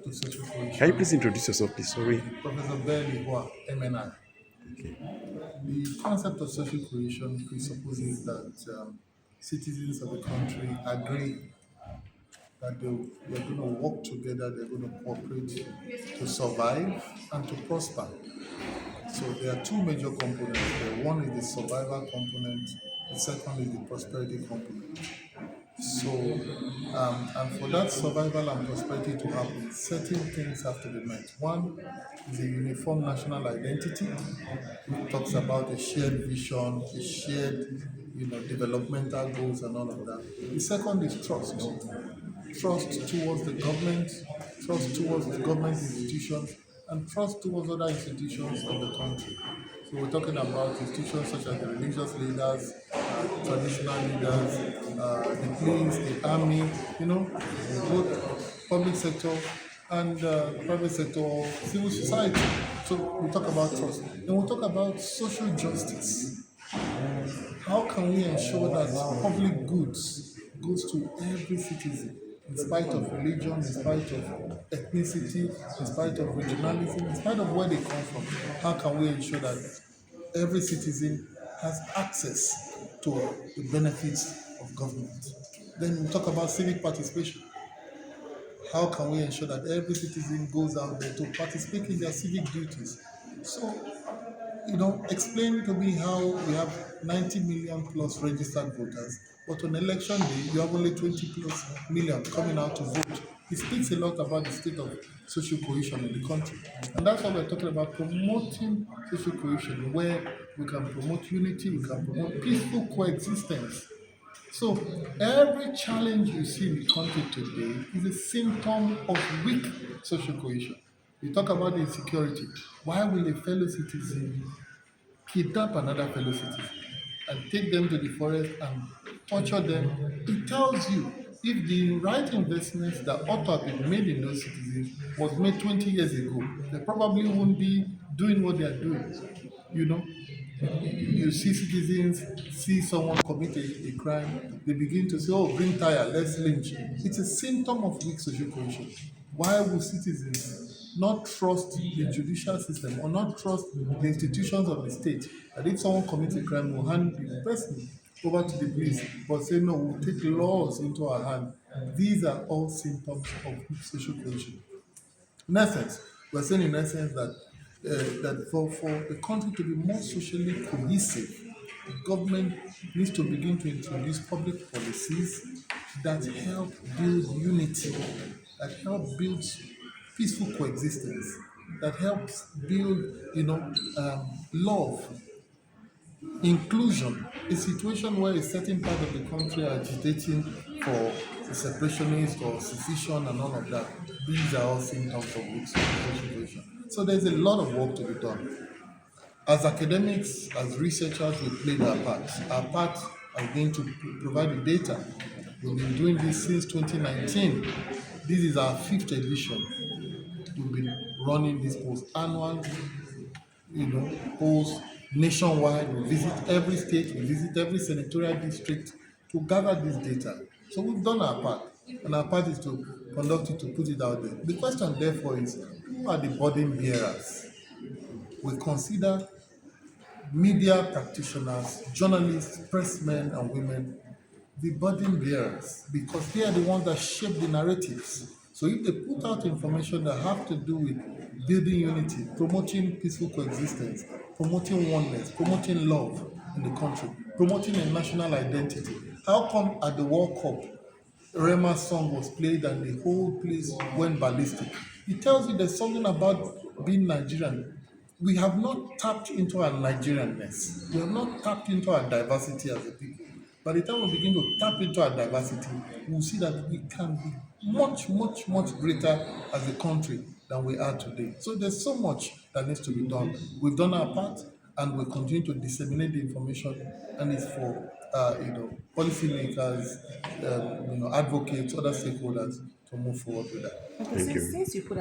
to social Can you cohesion. please introduce yourself, please? Sorry. Professor Bell, MNI. Okay. The concept of social cohesion presupposes that citizens of the country agree that they're going to work together, they're going to cooperate to survive and to prosper. So there are two major components there. One is the survival component, the second is the prosperity component. So, and for that survival and prosperity to happen, certain things have to be met. One is a uniform national identity, which talks about a shared vision, a shared, developmental goals and all of that. The second is trust. Trust towards the government, trust towards the government institutions, and trust towards other institutions in the country. So we're talking about institutions such as the religious leaders, traditional leaders, the police, the army, both public sector and private sector, civil society. So we talk about trust. Then we talk about social justice. How can we ensure that public goods goes to every citizen, in spite of religion, in spite of ethnicity, in spite of regionalism, in spite of where they come from? How can we ensure that every citizen has access to the benefits of government? Then we talk about civic participation. How can we ensure that every citizen goes out there to participate in their civic duties? So explain to me how we have 90 million plus registered voters, but on election day, you have only 20 plus million coming out to vote. It speaks a lot about the state of social cohesion in the country. And that's why we're talking about promoting social cohesion, where we can promote unity, we can promote peaceful coexistence. So every challenge you see in the country today is a symptom of weak social cohesion. You talk about the insecurity. Why will a fellow citizen kidnap another fellow citizen and take them to the forest and torture them? It tells you if the right investments that ought to have been made in those citizens was made 20 years ago, they probably won't be doing what they are doing. You know, you see citizens see someone commit a crime, they begin to say, "Oh, bring tire, let's lynch." It's a symptom of weak social cohesion. Why would citizens not trust the judicial system or not trust the institutions of the state? That if someone commits a crime, we'll hand the person over to the police, but say no, we'll take laws into our hand. These are all symptoms of weak social cohesion. In essence, we're saying in essence that for a country to be more socially cohesive, the government needs to begin to introduce public policies that help build unity, that help build peaceful coexistence, that helps build, love, inclusion, a situation where a certain part of the country are agitating for separationist or secession and all of that. These are all symptoms of weak situation. So there's a lot of work to be done. As academics, as researchers, we played our part. Our part has been to provide the data. We've been doing this since 2019. This is our fifth edition. We've been running this post annual polls nationwide. We visit every state, we visit every senatorial district to gather this data. So we've done our part, and our part is to conduct it, to put it out there. The question, therefore, is who are the burden bearers? We consider media practitioners, journalists, pressmen, and women the burden bearers because they are the ones that shape the narratives. So if they put out information that have to do with building unity, promoting peaceful coexistence, promoting oneness, promoting love in the country, promoting a national identity, how come at the World Cup Rema's song was played and the whole place went ballistic? It tells you there's something about being Nigerian. We have not tapped into our Nigerianness. We have not tapped into our diversity as a people. By the time we begin to tap into our diversity, we'll see that we can be much, much, much greater as a country than we are today. So there's so much that needs to be done. We've done our part and we'll continue to disseminate the information, and it's for policymakers, advocates, other stakeholders to move forward with that. Okay, Thank since you. you put